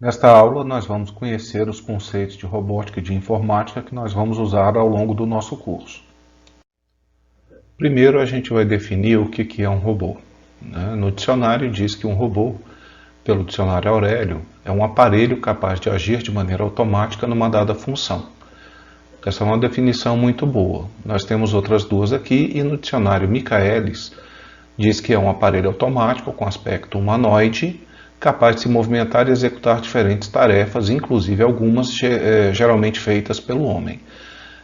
Nesta aula, nós vamos conhecer os conceitos de robótica e de informática que nós vamos usar ao longo do nosso curso. Primeiro, a gente vai definir o que é um robô. No dicionário diz que um robô, pelo dicionário Aurélio, é um aparelho capaz de agir de maneira automática numa dada função. Essa é uma definição muito boa. Nós temos outras duas aqui e no dicionário Michaelis diz que é um aparelho automático com aspecto humanoide, capaz de se movimentar e executar diferentes tarefas, inclusive algumas geralmente feitas pelo homem.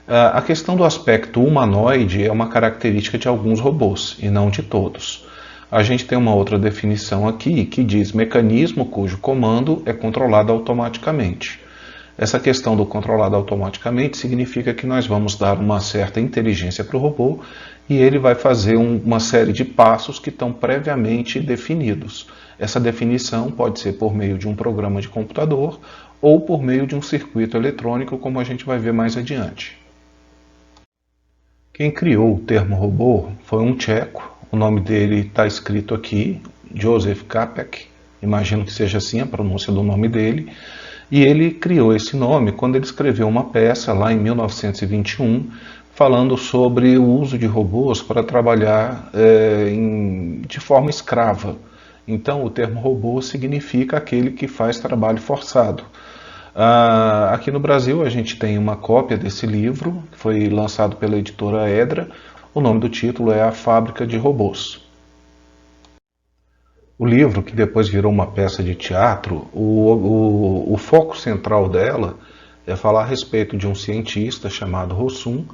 A questão do aspecto humanoide é uma característica de alguns robôs, e não de todos. A gente tem uma outra definição aqui que diz mecanismo cujo comando é controlado automaticamente. Essa questão do controlado automaticamente significa que nós vamos dar uma certa inteligência para o robô e ele vai fazer uma série de passos que estão previamente definidos. Essa definição pode ser por meio de um programa de computador ou por meio de um circuito eletrônico, como a gente vai ver mais adiante. Quem criou o termo robô foi um tcheco, o nome dele está escrito aqui, Joseph Čapek, imagino que seja assim a pronúncia do nome dele, e ele criou esse nome quando ele escreveu uma peça lá em 1921, falando sobre o uso de robôs para trabalhar de forma escrava. Então o termo robô significa aquele que faz trabalho forçado. Aqui no Brasil a gente tem uma cópia desse livro, que foi lançado pela editora Edra. O nome do título é A Fábrica de Robôs. O livro, que depois virou uma peça de teatro, o foco central dela é falar a respeito de um cientista chamado Rossum,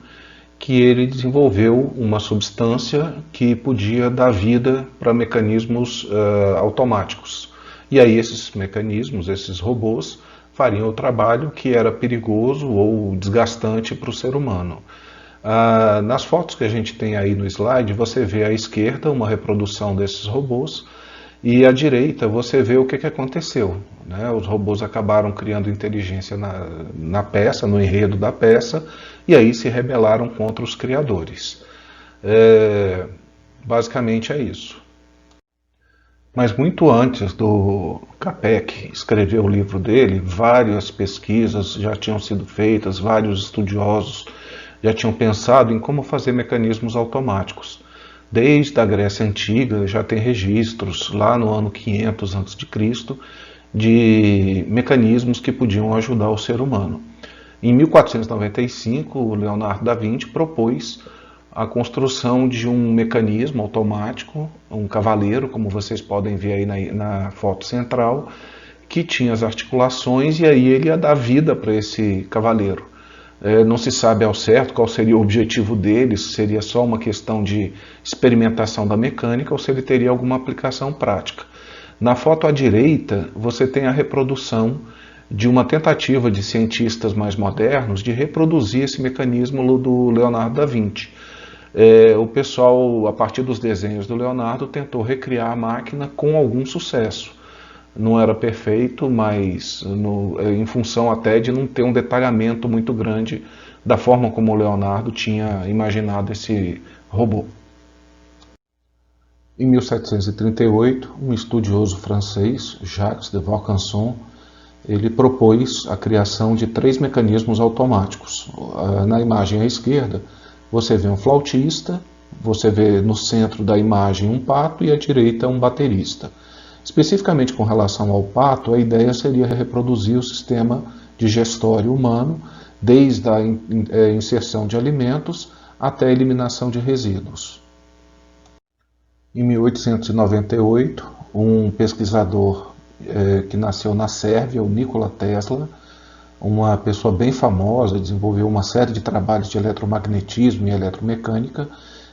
que ele desenvolveu uma substância que podia dar vida para mecanismos automáticos. E aí esses mecanismos, esses robôs, fariam o trabalho que era perigoso ou desgastante para o ser humano. Nas fotos que a gente tem aí no slide, você vê à esquerda uma reprodução desses robôs e à direita você vê o que aconteceu. Os robôs acabaram criando inteligência na peça, no enredo da peça, e aí se rebelaram contra os criadores. Basicamente é isso. Mas muito antes do Čapek escrever o livro dele, várias pesquisas já tinham sido feitas, vários estudiosos já tinham pensado em como fazer mecanismos automáticos. Desde a Grécia Antiga já tem registros, lá no ano 500 a.C., de mecanismos que podiam ajudar o ser humano. Em 1495, o Leonardo da Vinci propôs a construção de um mecanismo automático, um cavaleiro, como vocês podem ver aí na foto central, que tinha as articulações e aí ele ia dar vida para esse cavaleiro. Não se sabe ao certo qual seria o objetivo dele, se seria só uma questão de experimentação da mecânica ou se ele teria alguma aplicação prática. Na foto à direita, você tem a reprodução de uma tentativa de cientistas mais modernos de reproduzir esse mecanismo do Leonardo da Vinci. O pessoal, a partir dos desenhos do Leonardo, tentou recriar a máquina com algum sucesso. Não era perfeito, mas em função até de não ter um detalhamento muito grande da forma como o Leonardo tinha imaginado esse robô. Em 1738, um estudioso francês, Jacques de Vaucanson, ele propôs a criação de 3 mecanismos automáticos. Na imagem à esquerda, você vê um flautista, você vê no centro da imagem um pato e à direita um baterista. Especificamente com relação ao pato, a ideia seria reproduzir o sistema digestório humano, desde a inserção de alimentos até a eliminação de resíduos. Em 1898, um pesquisador que nasceu na Sérvia, o Nikola Tesla, uma pessoa bem famosa, desenvolveu uma série de trabalhos de eletromagnetismo e eletromecânica.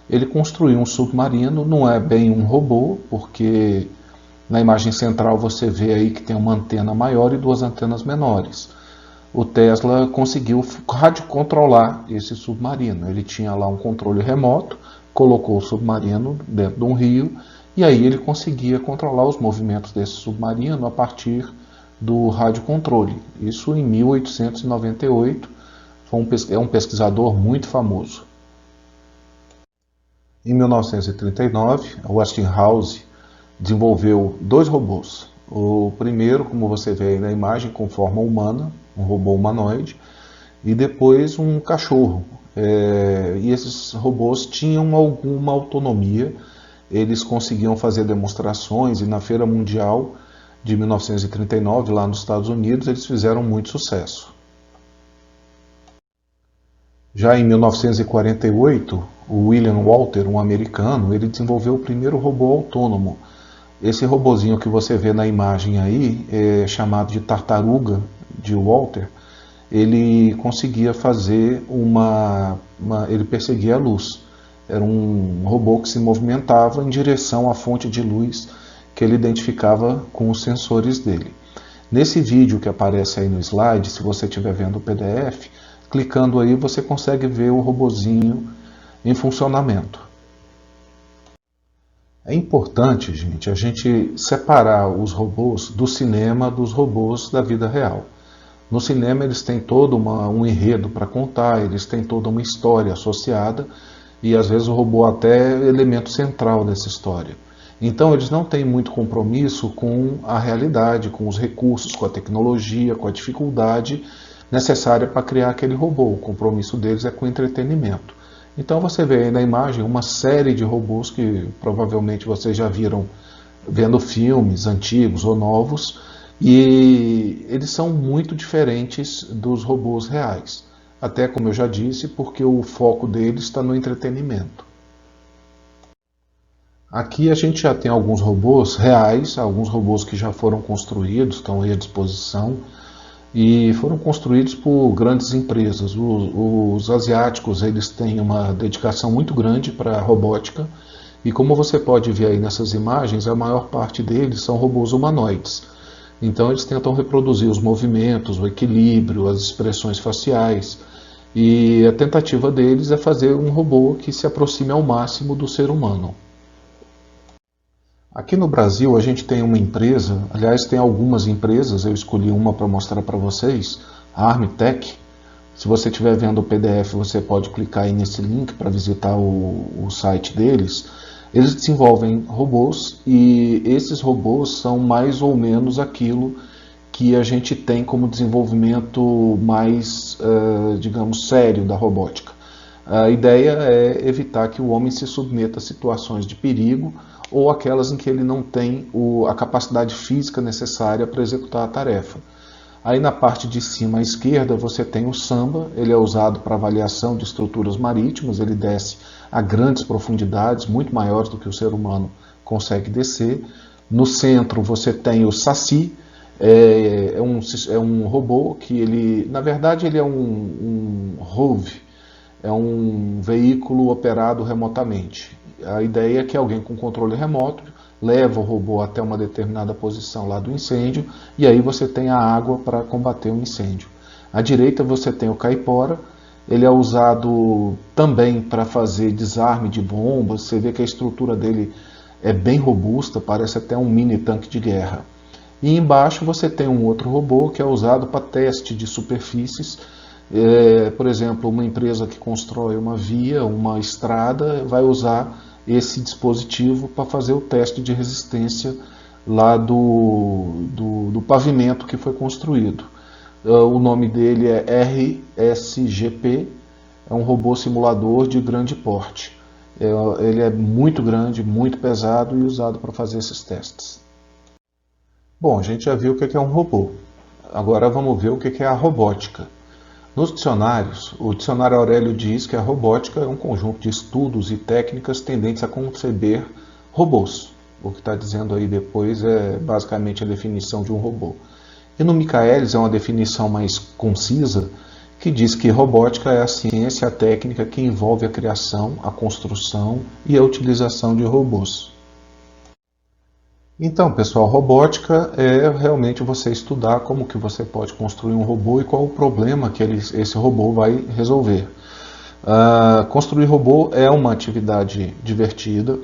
Ele construiu um submarino, não é bem um robô, porque na imagem central você vê aí que tem uma antena maior e 2 antenas menores. O Tesla conseguiu radiocontrolar esse submarino. Ele tinha lá um controle remoto, colocou o submarino dentro de um rio e aí ele conseguia controlar os movimentos desse submarino a partir do radiocontrole. Isso em 1898, é um pesquisador muito famoso. Em 1939, a Westinghouse desenvolveu 2 robôs, O primeiro, como você vê aí na imagem, com forma humana, um robô humanoide, e depois um cachorro. E esses robôs tinham alguma autonomia, eles conseguiam fazer demonstrações, e na Feira Mundial de 1939, lá nos Estados Unidos, eles fizeram muito sucesso. Já em 1948, o William Walter, um americano, ele desenvolveu o primeiro robô autônomo. Esse robozinho que você vê na imagem aí, chamado de Tartaruga de Walter, ele conseguia fazer ele perseguia a luz. Era um robô que se movimentava em direção à fonte de luz que ele identificava com os sensores dele. Nesse vídeo que aparece aí no slide, se você estiver vendo o PDF, clicando aí você consegue ver o robozinho em funcionamento. É importante, gente, a gente separar os robôs do cinema dos robôs da vida real. No cinema eles têm todo um enredo para contar, eles têm toda uma história associada e às vezes o robô até é elemento central dessa história. Então eles não têm muito compromisso com a realidade, com os recursos, com a tecnologia, com a dificuldade necessária para criar aquele robô. O compromisso deles é com o entretenimento. Então você vê aí na imagem uma série de robôs que provavelmente vocês já viram vendo filmes antigos ou novos, e eles são muito diferentes dos robôs reais. Até como eu já disse, porque o foco deles está no entretenimento. Aqui a gente já tem alguns robôs reais, alguns robôs que já foram construídos, estão aí à disposição, e foram construídos por grandes empresas. Os asiáticos eles têm uma dedicação muito grande para a robótica, e como você pode ver aí nessas imagens, a maior parte deles são robôs humanoides. Então eles tentam reproduzir os movimentos, o equilíbrio, as expressões faciais, e a tentativa deles é fazer um robô que se aproxime ao máximo do ser humano. Aqui no Brasil a gente tem uma empresa, aliás tem algumas empresas, eu escolhi uma para mostrar para vocês, a Armtec. Se você estiver vendo o PDF você pode clicar aí nesse link para visitar o site deles. Eles desenvolvem robôs e esses robôs são mais ou menos aquilo que a gente tem como desenvolvimento mais, digamos, sério da robótica. A ideia é evitar que o homem se submeta a situações de perigo ou aquelas em que ele não tem a capacidade física necessária para executar a tarefa. Aí na parte de cima à esquerda você tem o Samba, ele é usado para avaliação de estruturas marítimas, ele desce a grandes profundidades, muito maiores do que o ser humano consegue descer. No centro você tem o Saci, é um robô que ele, na verdade ele é um ROV, é um veículo operado remotamente. A ideia é que alguém com controle remoto leva o robô até uma determinada posição lá do incêndio e aí você tem a água para combater o incêndio. À direita você tem o Caipora, ele é usado também para fazer desarme de bombas, você vê que a estrutura dele é bem robusta, parece até um mini tanque de guerra. E embaixo você tem um outro robô que é usado para teste de superfícies. Por exemplo, uma empresa que constrói uma via, uma estrada, vai usar esse dispositivo para fazer o teste de resistência lá do pavimento que foi construído. O nome dele é RSGP, é um robô simulador de grande porte. Ele é muito grande, muito pesado e usado para fazer esses testes. Bom, a gente já viu o que é um robô. Agora vamos ver o que é a robótica. Nos dicionários, o dicionário Aurélio diz que a robótica é um conjunto de estudos e técnicas tendentes a conceber robôs. O que está dizendo aí depois é basicamente a definição de um robô. E no Michaelis é uma definição mais concisa, que diz que robótica é a ciência, a técnica que envolve a criação, a construção e a utilização de robôs. Então, pessoal, robótica é realmente você estudar como que você pode construir um robô e qual o problema que esse robô vai resolver. Construir robô é uma atividade divertida,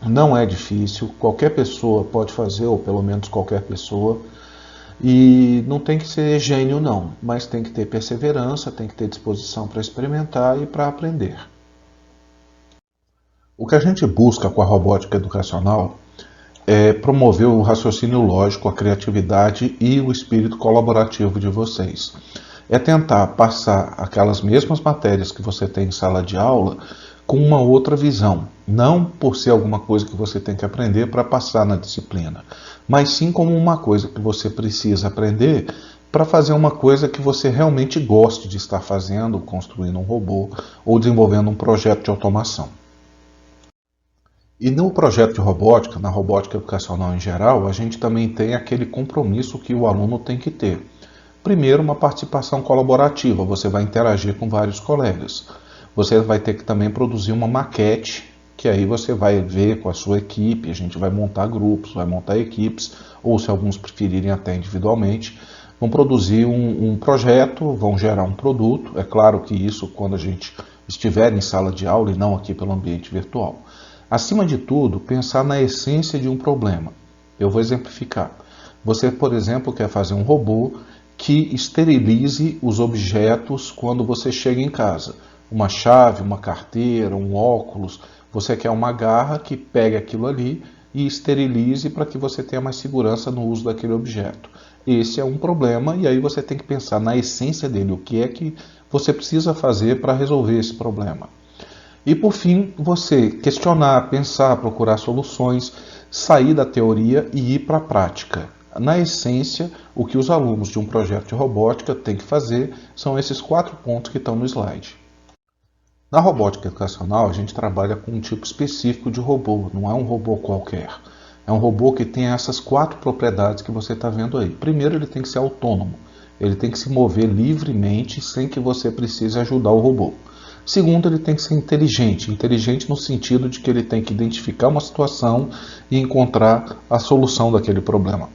não é difícil, qualquer pessoa pode fazer, ou pelo menos qualquer pessoa, e não tem que ser gênio não, mas tem que ter perseverança, tem que ter disposição para experimentar e para aprender. O que a gente busca com a robótica educacional promover o raciocínio lógico, a criatividade e o espírito colaborativo de vocês. É tentar passar aquelas mesmas matérias que você tem em sala de aula com uma outra visão, não por ser alguma coisa que você tem que aprender para passar na disciplina, mas sim como uma coisa que você precisa aprender para fazer uma coisa que você realmente goste de estar fazendo, construindo um robô ou desenvolvendo um projeto de automação. E no projeto de robótica, na robótica educacional em geral, a gente também tem aquele compromisso que o aluno tem que ter. Primeiro, uma participação colaborativa, você vai interagir com vários colegas. Você vai ter que também produzir uma maquete, que aí você vai ver com a sua equipe, a gente vai montar grupos, vai montar equipes, ou se alguns preferirem até individualmente, vão produzir um projeto, vão gerar um produto. É claro que isso quando a gente estiver em sala de aula e não aqui pelo ambiente virtual. Acima de tudo, pensar na essência de um problema. Eu vou exemplificar. Você, por exemplo, quer fazer um robô que esterilize os objetos quando você chega em casa. Uma chave, uma carteira, um óculos. Você quer uma garra que pegue aquilo ali e esterilize para que você tenha mais segurança no uso daquele objeto. Esse é um problema e aí você tem que pensar na essência dele, o que é que você precisa fazer para resolver esse problema. E por fim, você questionar, pensar, procurar soluções, sair da teoria e ir para a prática. Na essência, o que os alunos de um projeto de robótica têm que fazer são esses 4 pontos que estão no slide. Na robótica educacional, a gente trabalha com um tipo específico de robô, não é um robô qualquer. É um robô que tem essas 4 propriedades que você está vendo aí. Primeiro, ele tem que ser autônomo, ele tem que se mover livremente sem que você precise ajudar o robô. Segundo, ele tem que ser inteligente. Inteligente no sentido de que ele tem que identificar uma situação e encontrar a solução daquele problema.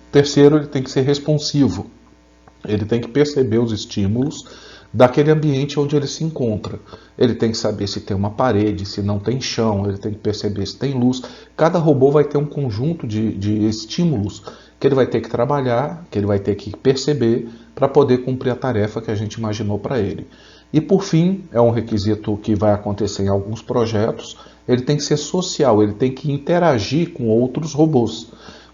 Terceiro, ele tem que ser responsivo. Ele tem que perceber os estímulos daquele ambiente onde ele se encontra. Ele tem que saber se tem uma parede, se não tem chão, ele tem que perceber se tem luz. Cada robô vai ter um conjunto de estímulos que ele vai ter que trabalhar, que ele vai ter que perceber para poder cumprir a tarefa que a gente imaginou para ele. E por fim, é um requisito que vai acontecer em alguns projetos, ele tem que ser social, ele tem que interagir com outros robôs.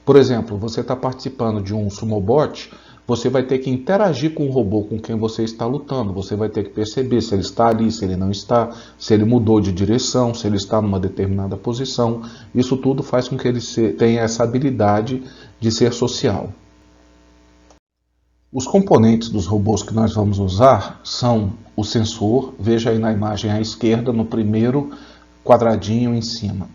Por exemplo, você está participando de um sumobot, você vai ter que interagir com o robô com quem você está lutando, você vai ter que perceber se ele está ali, se ele não está, se ele mudou de direção, se ele está numa determinada posição. Isso tudo faz com que ele tenha essa habilidade de ser social. Os componentes dos robôs que nós vamos usar são o sensor, veja aí na imagem à esquerda, no primeiro quadradinho em cima.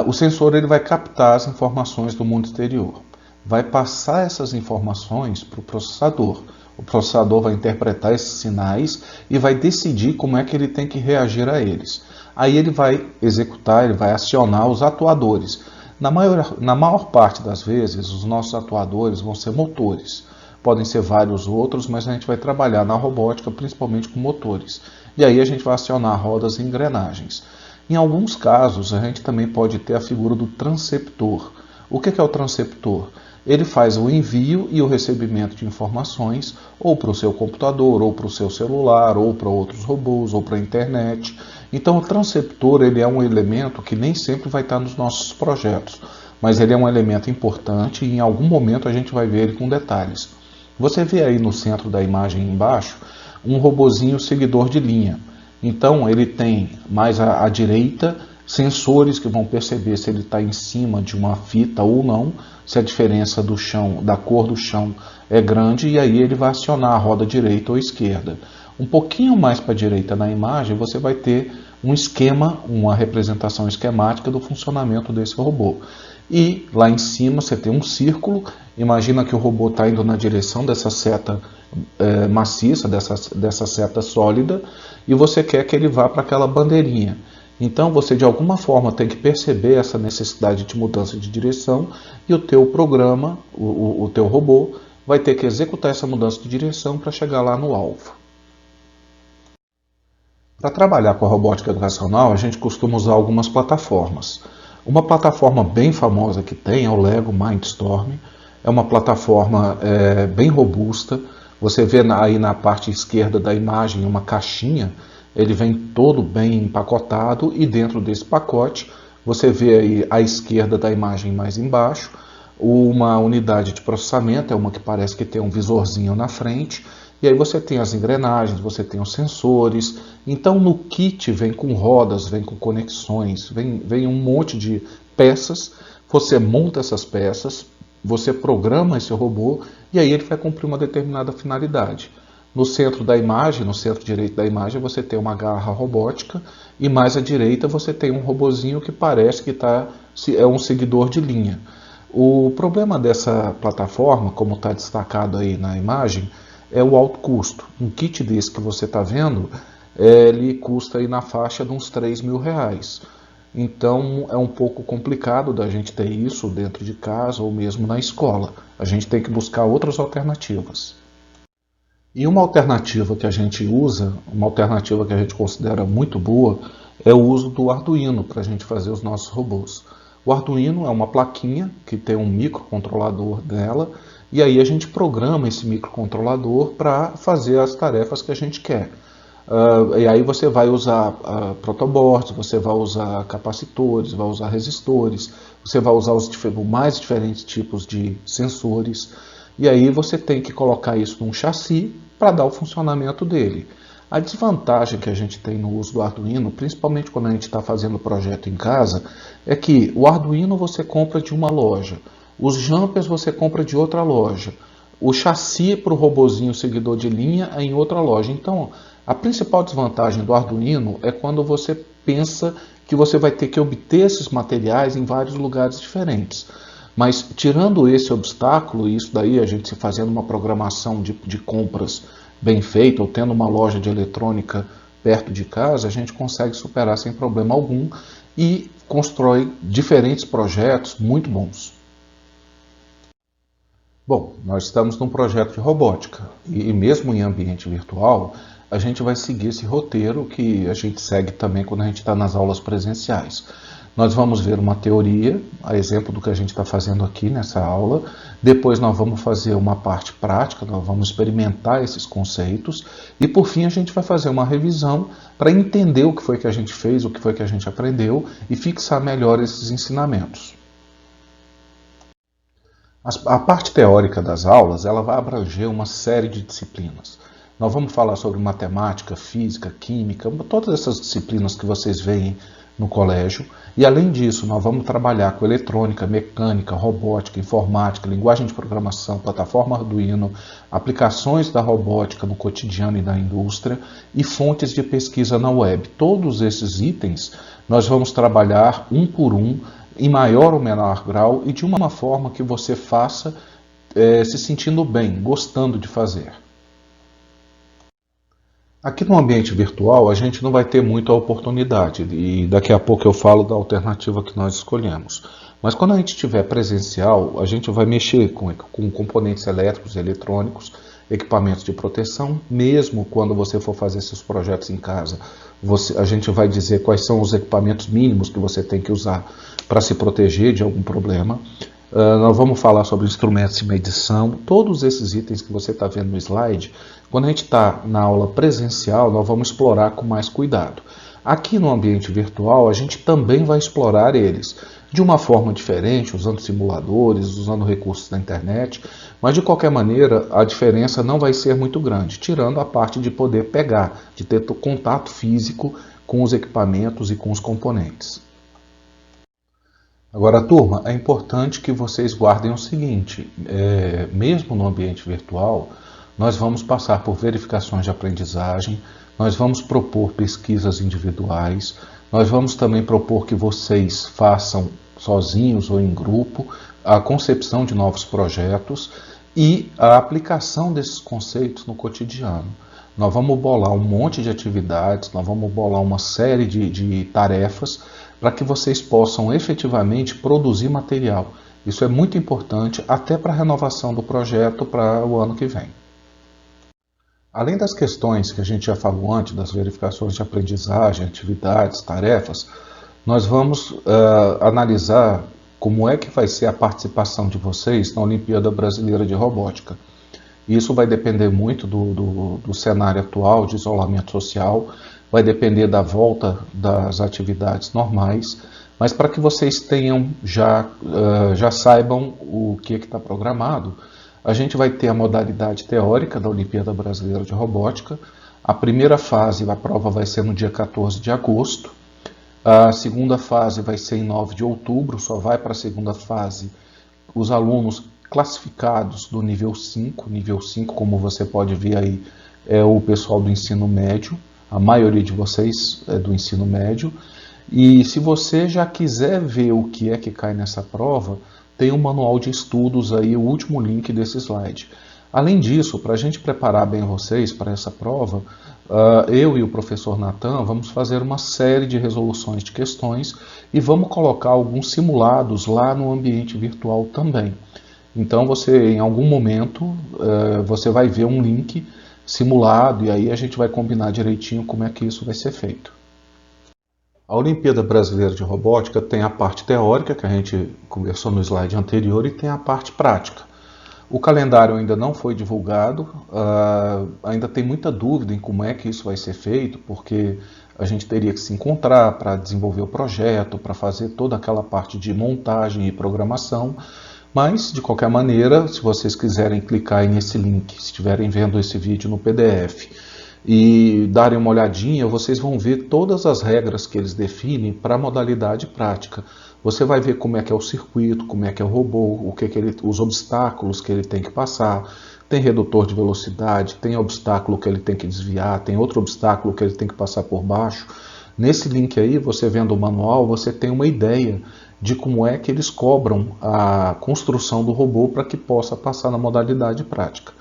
O sensor ele vai captar as informações do mundo exterior, vai passar essas informações para o processador. O processador vai interpretar esses sinais e vai decidir como é que ele tem que reagir a eles. Aí ele vai executar, ele vai acionar os atuadores. Na maior parte das vezes, os nossos atuadores vão ser motores. Podem ser vários outros, mas a gente vai trabalhar na robótica principalmente com motores. E aí a gente vai acionar rodas e engrenagens. Em alguns casos, a gente também pode ter a figura do transceptor. O que é o transceptor? Ele faz o envio e o recebimento de informações ou para o seu computador, ou para o seu celular, ou para outros robôs, ou para a internet. Então o transceptor ele é um elemento que nem sempre vai estar nos nossos projetos, mas ele é um elemento importante e em algum momento a gente vai ver ele com detalhes. Você vê aí no centro da imagem embaixo um robozinho seguidor de linha. Então ele tem mais à direita sensores que vão perceber se ele está em cima de uma fita ou não, se a diferença do chão, da cor do chão é grande, e aí ele vai acionar a roda direita ou esquerda. Um pouquinho mais para a direita na imagem você vai ter um esquema, uma representação esquemática do funcionamento desse robô. E lá em cima você tem um círculo, imagina que o robô está indo na direção dessa seta maciça, dessa seta sólida, e você quer que ele vá para aquela bandeirinha. Então você de alguma forma tem que perceber essa necessidade de mudança de direção e o teu programa, o teu robô, vai ter que executar essa mudança de direção para chegar lá no alvo. Para trabalhar com a robótica educacional, a gente costuma usar algumas plataformas. Uma plataforma bem famosa que tem é o Lego Mindstorm. É uma plataforma bem robusta. Você vê aí na parte esquerda da imagem uma caixinha. Ele vem todo bem empacotado e dentro desse pacote Você vê aí à esquerda da imagem mais embaixo, uma unidade de processamento, é uma que parece que tem um visorzinho na frente, e aí você tem as engrenagens, você tem os sensores. Então no kit vem com rodas, vem com conexões, vem um monte de peças. Você monta essas peças, você programa esse robô e aí ele vai cumprir uma determinada finalidade. No centro da imagem, no centro direito da imagem, você tem uma garra robótica e mais à direita você tem um robozinho que parece que é um seguidor de linha. O problema dessa plataforma, como está destacado aí na imagem, é o alto custo. Um kit desse que você está vendo, ele custa aí na faixa de uns R$ 3.000. Então é um pouco complicado da gente ter isso dentro de casa ou mesmo na escola. A gente tem que buscar outras alternativas. E uma alternativa que a gente usa, uma alternativa que a gente considera muito boa, é o uso do Arduino para a gente fazer os nossos robôs. O Arduino é uma plaquinha que tem um microcontrolador dela, e aí a gente programa esse microcontrolador para fazer as tarefas que a gente quer. E aí você vai usar protoboards, você vai usar capacitores, vai usar resistores, você vai usar os mais diferentes tipos de sensores, e aí você tem que colocar isso num chassi para dar o funcionamento dele. A desvantagem que a gente tem no uso do Arduino, principalmente quando a gente está fazendo projeto em casa, é que o Arduino você compra de uma loja, os jumpers você compra de outra loja, o chassi para o robozinho seguidor de linha é em outra loja. Então, a principal desvantagem do Arduino é quando você pensa que você vai ter que obter esses materiais em vários lugares diferentes. Mas tirando esse obstáculo, e isso daí a gente se fazendo uma programação de compras bem feita, ou tendo uma loja de eletrônica perto de casa, a gente consegue superar sem problema algum e constrói diferentes projetos muito bons. Bom, nós estamos num projeto de robótica e mesmo em ambiente virtual, a gente vai seguir esse roteiro que a gente segue também quando a gente está nas aulas presenciais. Nós vamos ver uma teoria, a exemplo do que a gente está fazendo aqui nessa aula. Depois nós vamos fazer uma parte prática, nós vamos experimentar esses conceitos. E por fim a gente vai fazer uma revisão para entender o que foi que a gente fez, o que foi que a gente aprendeu e fixar melhor esses ensinamentos. A parte teórica das aulas ela vai abranger uma série de disciplinas. Nós vamos falar sobre matemática, física, química, todas essas disciplinas que vocês veem no colégio. E além disso, nós vamos trabalhar com eletrônica, mecânica, robótica, informática, linguagem de programação, plataforma Arduino, aplicações da robótica no cotidiano e na indústria e fontes de pesquisa na web. Todos esses itens nós vamos trabalhar um por um, em maior ou menor grau e de uma forma que você faça se sentindo bem, gostando de fazer. Aqui no ambiente virtual a gente não vai ter muita oportunidade e daqui a pouco eu falo da alternativa que nós escolhemos. Mas quando a gente estiver presencial, a gente vai mexer com componentes elétricos e eletrônicos, equipamentos de proteção, mesmo quando você for fazer seus projetos em casa. A gente vai dizer quais são os equipamentos mínimos que você tem que usar para se proteger de algum problema. Nós vamos falar sobre instrumentos de medição, todos esses itens que você está vendo no slide. Quando a gente está na aula presencial, nós vamos explorar com mais cuidado. Aqui no ambiente virtual, a gente também vai explorar eles de uma forma diferente, usando simuladores, usando recursos da internet, mas de qualquer maneira a diferença não vai ser muito grande, tirando a parte de poder pegar, de ter contato físico com os equipamentos e com os componentes. Agora, turma, é importante que vocês guardem o seguinte, mesmo no ambiente virtual, nós vamos passar por verificações de aprendizagem, nós vamos propor pesquisas individuais, nós vamos também propor que vocês façam sozinhos ou em grupo a concepção de novos projetos e a aplicação desses conceitos no cotidiano. Nós vamos bolar um monte de atividades, nós vamos bolar uma série de tarefas para que vocês possam efetivamente produzir material. Isso é muito importante até para a renovação do projeto para o ano que vem. Além das questões que a gente já falou antes, das verificações de aprendizagem, atividades, tarefas, nós vamos analisar como é que vai ser a participação de vocês na Olimpíada Brasileira de Robótica. Isso vai depender muito do cenário atual de isolamento social, vai depender da volta das atividades normais, Mas para que vocês tenham já saibam o que está programado, a gente vai ter a modalidade teórica da Olimpíada Brasileira de Robótica. A primeira fase, a prova vai ser no dia 14 de agosto. A segunda fase vai ser em 9 de outubro, só vai para a segunda fase os alunos classificados do nível 5. Nível 5, como você pode ver aí, é o pessoal do ensino médio. A maioria de vocês é do ensino médio. E se você já quiser ver o que é que cai nessa prova, tem um manual de estudos aí, o último link desse slide. Além disso, para a gente preparar bem vocês para essa prova, eu e o professor Natan vamos fazer uma série de resoluções de questões e vamos colocar alguns simulados lá no ambiente virtual também. Então você, em algum momento, você vai ver um link simulado e aí a gente vai combinar direitinho como é que isso vai ser feito. A Olimpíada Brasileira de Robótica tem a parte teórica, que a gente conversou no slide anterior, e tem a parte prática. O calendário ainda não foi divulgado, ainda tem muita dúvida em como é que isso vai ser feito, porque a gente teria que se encontrar para desenvolver o projeto, para fazer toda aquela parte de montagem e programação, mas, de qualquer maneira, se vocês quiserem clicar aí nesse link, se estiverem vendo esse vídeo no PDF, e darem uma olhadinha, vocês vão ver todas as regras que eles definem para a modalidade prática. Você vai ver como é que é o circuito, como é que é o robô, os obstáculos que ele tem que passar. Tem redutor de velocidade, tem obstáculo que ele tem que desviar, tem outro obstáculo que ele tem que passar por baixo. Nesse link aí, você vendo o manual, você tem uma ideia de como é que eles cobram a construção do robô para que possa passar na modalidade prática.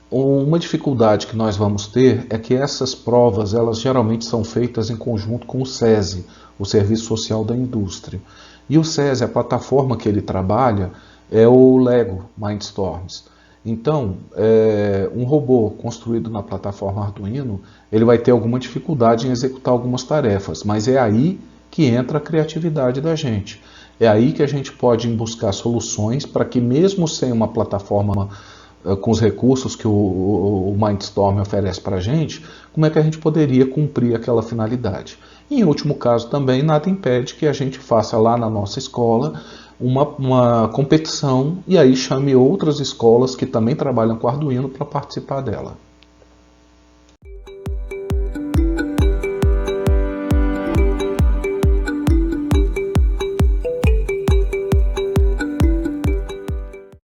Uma dificuldade que nós vamos ter é que essas provas, elas geralmente são feitas em conjunto com o SESI, o Serviço Social da Indústria. E o SESI, a plataforma que ele trabalha, é o Lego Mindstorms. Então, um robô construído na plataforma Arduino, ele vai ter alguma dificuldade em executar algumas tarefas, mas é aí que entra a criatividade da gente. É aí que a gente pode buscar soluções para que, mesmo sem uma plataforma com os recursos que o Mindstorm oferece para a gente, como é que a gente poderia cumprir aquela finalidade. E, em último caso também, nada impede que a gente faça lá na nossa escola uma competição e aí chame outras escolas que também trabalham com Arduino para participar dela.